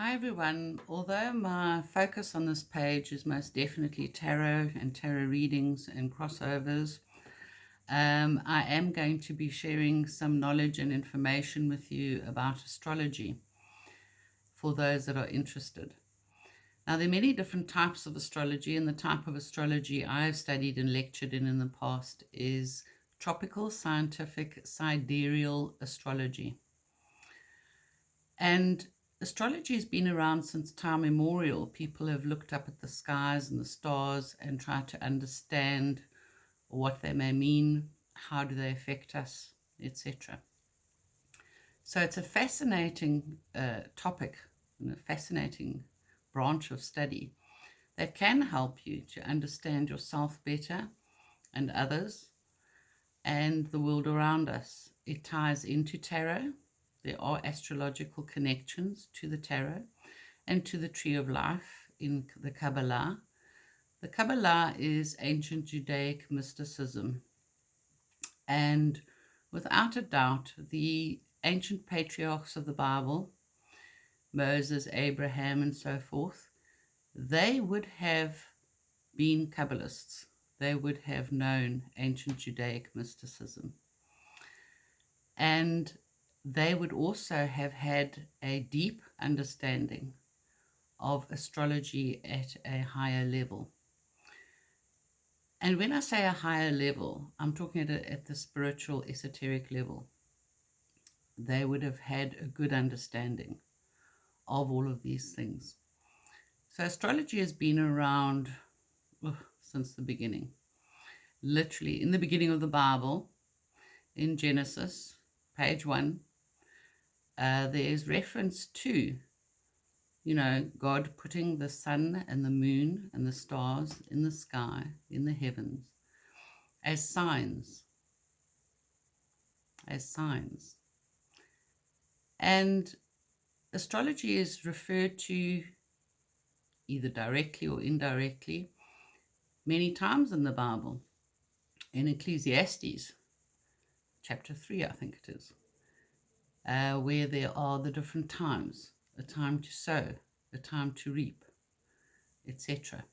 Hi everyone. Although my focus on this page is most definitely tarot and tarot readings and crossovers, I am going to be sharing some knowledge and information with you about astrology for those that are interested. Now, there are many different types of astrology, and the type of astrology I've studied and lectured in the past is tropical scientific sidereal astrology. And astrology has been around since time immemorial. People have looked up at the skies and the stars and tried to understand what they may mean, how do they affect us, etc. So it's a fascinating topic and a fascinating branch of study that can help you to understand yourself better and others and the world around us. It ties into tarot. There are astrological connections to the tarot and to the tree of life in the Kabbalah. The Kabbalah is ancient Judaic mysticism, and without a doubt, the ancient patriarchs of the Bible, Moses, Abraham, and so forth, they would have been Kabbalists. They would have known ancient Judaic mysticism. And they would also have had a deep understanding of astrology at a higher level. And when I say a higher level, I'm talking at the spiritual, esoteric level. They would have had a good understanding of all of these things. So astrology has been around since the beginning. Literally, in the beginning of the Bible, in Genesis, page 1, there is reference to, God putting the sun and the moon and the stars in the sky, in the heavens, as signs. And astrology is referred to either directly or indirectly many times in the Bible. In Ecclesiastes, chapter 3, I think it is, where there are the different times, a time to sow, a time to reap, etc.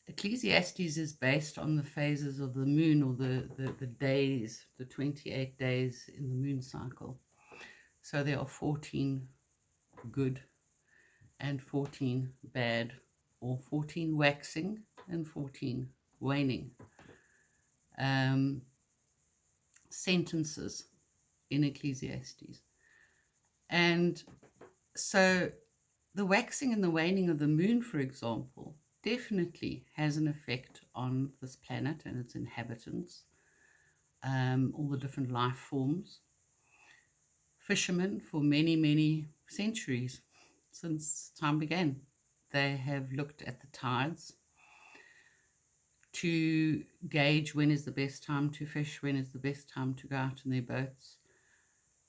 Ecclesiastes is based on the phases of the moon, or the days, the 28 days in the moon cycle. So there are 14 good and 14 bad, or 14 waxing and 14 waning sentences in Ecclesiastes. And so the waxing and the waning of the moon, for example, definitely has an effect on this planet and its inhabitants, all the different life forms. Fishermen, for many, many centuries, since time began, they have looked at the tides to gauge when is the best time to fish, when is the best time to go out in their boats.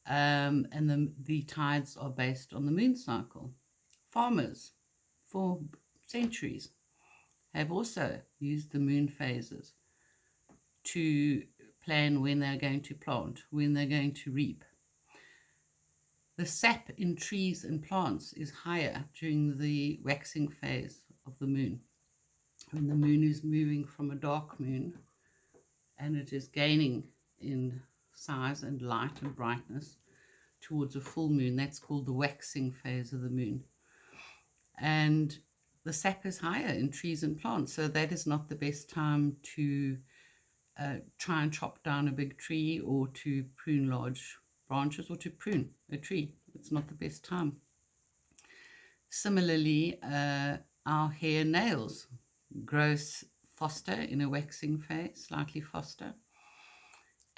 And the tides are based on the moon cycle. Farmers, for centuries, have also used the moon phases to plan when they're going to plant, when they're going to reap. The sap in trees and plants is higher during the waxing phase of the moon, when the moon is moving from a dark moon and it is gaining in size and light and brightness towards a full moon. That's called the waxing phase of the moon. And the sap is higher in trees and plants, so that is not the best time to try and chop down a big tree, or to prune large branches, or to prune a tree. It's not the best time. Similarly, our hair nails grow faster in a waxing phase, slightly faster,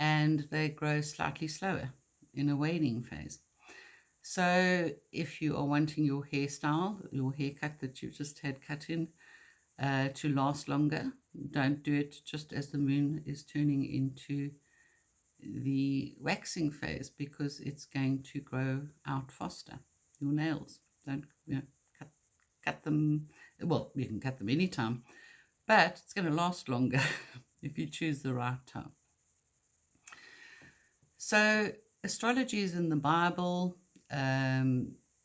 and they grow slightly slower in a waning phase. So if you are wanting your hairstyle, your haircut that you've just had cut in, to last longer, don't do it just as the moon is turning into the waxing phase, because it's going to grow out faster. Your nails, don't cut them. Well, you can cut them anytime, but it's going to last longer if you choose the right time. So astrology is in the Bible.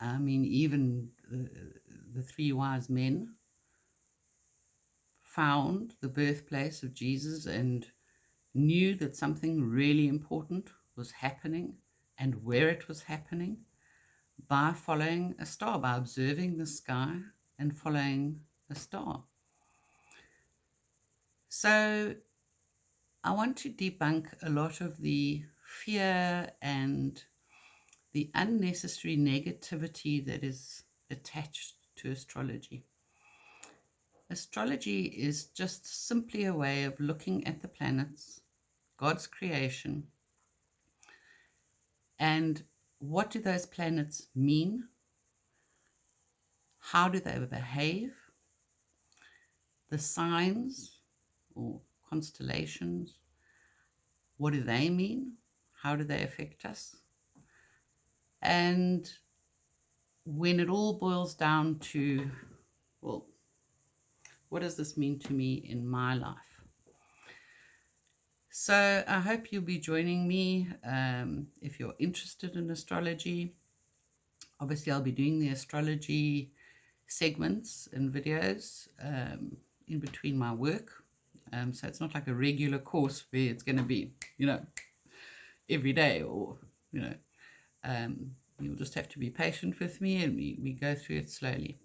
I mean, even the three wise men found the birthplace of Jesus and knew that something really important was happening and where it was happening by following a star, by observing the sky and following a star. So I want to debunk a lot of the fear and the unnecessary negativity that is attached to astrology. Astrology is just simply a way of looking at the planets, God's creation, and what do those planets mean? How do they behave? The signs or constellations, what do they mean? How do they affect us? And when it all boils down to, well, what does this mean to me in my life? So I hope you'll be joining me if you're interested in astrology. Obviously, I'll be doing the astrology segments and videos in between my work. So it's not like a regular course where it's going to be, every day or, you'll just have to be patient with me and we go through it slowly.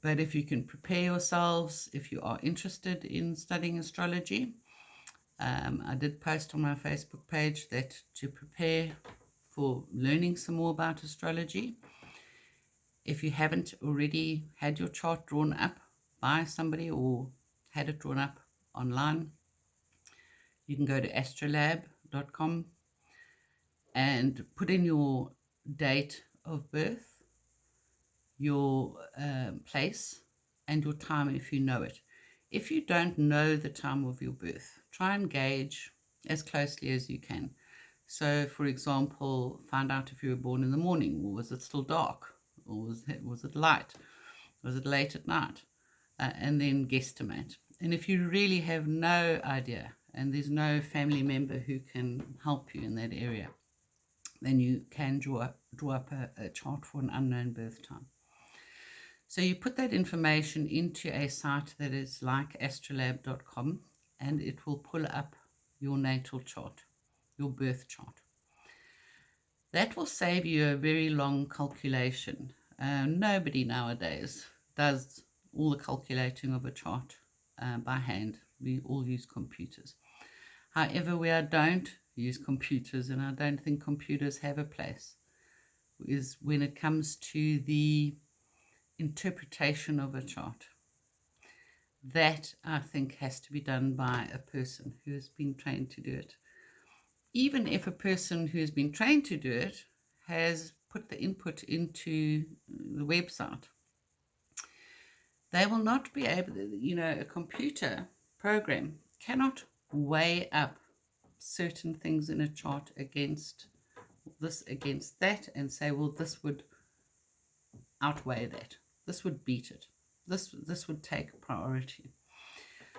But if you can prepare yourselves, if you are interested in studying astrology, I did post on my Facebook page that to prepare for learning some more about astrology. If you haven't already had your chart drawn up by somebody or had it drawn up online, you can go to astrolab.com and put in your date of birth, your place, and your time if you know it. If you don't know the time of your birth, try and gauge as closely as you can. So, for example, find out if you were born in the morning, or was it still dark, or was it light, was it late at night, and then guesstimate. And if you really have no idea, and there's no family member who can help you in that area, then you can draw up a chart for an unknown birth time. So you put that information into a site that is like astrolab.com, and it will pull up your natal chart, your birth chart. That will save you a very long calculation. Nobody nowadays does all the calculating of a chart by hand. We all use computers. However, where I don't use computers, and I don't think computers have a place, is when it comes to the interpretation of a chart. That, I think, has to be done by a person who has been trained to do it. Even if a person who has been trained to do it has put the input into the website, they will not be able to, a computer program cannot weigh up certain things in a chart against this, against that, and say, well, this would outweigh that. This would beat it. This would take priority.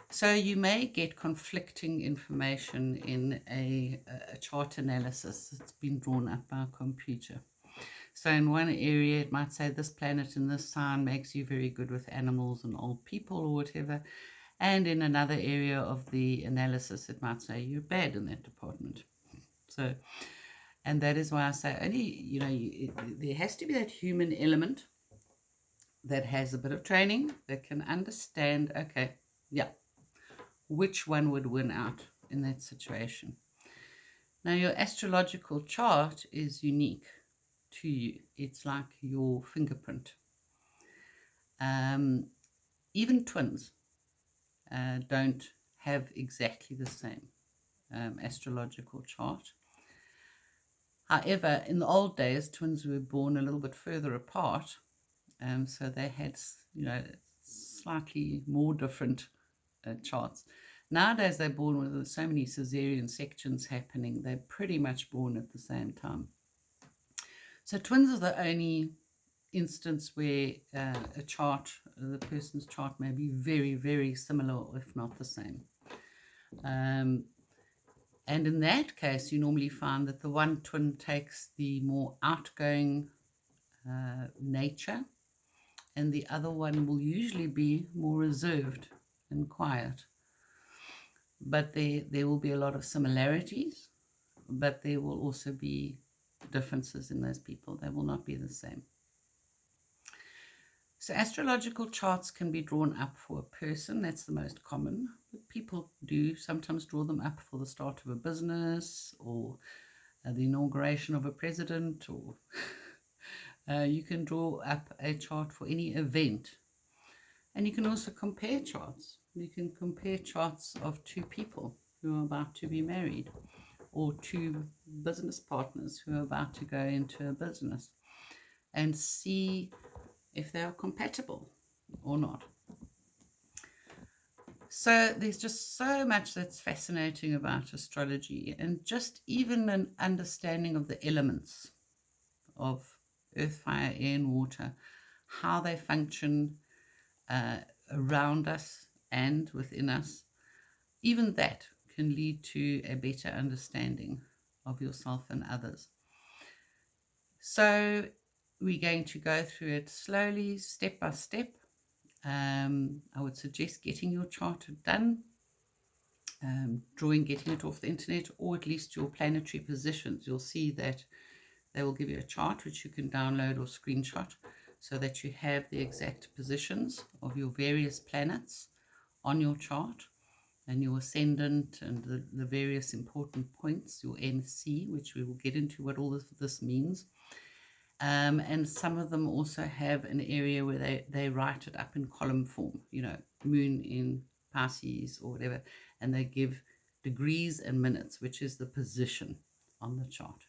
So you may get conflicting information in a chart analysis that's been drawn up by a computer. So in one area, it might say this planet in this sign makes you very good with animals and old people or whatever. And in another area of the analysis, it might say you're bad in that department. So, and that is why I say only, there has to be that human element that has a bit of training, that can understand, okay, yeah, which one would win out in that situation. Now, your astrological chart is unique to you. It's like your fingerprint. Even twins don't have exactly the same astrological chart. However, in the old days, twins were born a little bit further apart, so they had, slightly more different charts. Nowadays, they're born with so many cesarean sections happening. They're pretty much born at the same time. So twins are the only instance where a chart, the person's chart, may be very, very similar, if not the same. And in that case, you normally find that the one twin takes the more outgoing nature, and the other one will usually be more reserved and quiet. But there will be a lot of similarities, but there will also be differences in those people. They will not be the same. So astrological charts can be drawn up for a person. That's the most common. But people do sometimes draw them up for the start of a business, or the inauguration of a president, or you can draw up a chart for any event. And you can also compare charts. You can compare charts of two people who are about to be married, or two business partners who are about to go into a business, and see if they are compatible or not. So there's just so much that's fascinating about astrology, and just even an understanding of the elements of earth, fire, air, and water, how they function around us and within us. Even that can lead to a better understanding of yourself and others. So we're going to go through it slowly, step by step. I would suggest getting your chart done, getting it off the internet, or at least your planetary positions. You'll see that they will give you a chart which you can download or screenshot, so that you have the exact positions of your various planets on your chart, and your ascendant, and the various important points, your MC, which we will get into what all this means. And some of them also have an area where they write it up in column form, moon in Pisces or whatever, and they give degrees and minutes, which is the position on the chart.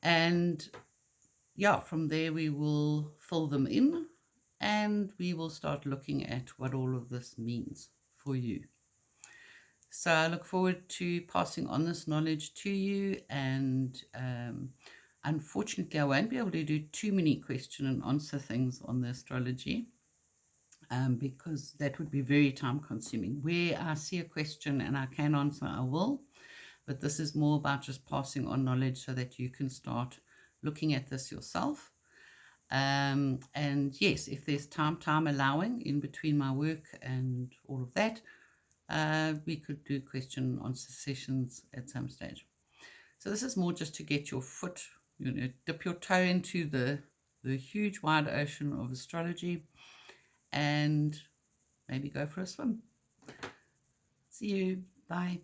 And yeah, from there we will fill them in, and we will start looking at what all of this means for you. So I look forward to passing on this knowledge to you, and unfortunately I won't be able to do too many question and answer things on the astrology, because that would be very time consuming. Where I see a question and I can answer, I will, but this is more about just passing on knowledge so that you can start looking at this yourself. And yes, if there's time allowing in between my work and all of that, we could do question and answer sessions at some stage. So this is more just to get your foot, dip your toe into the huge wide ocean of astrology, and maybe go for a swim. See you. Bye.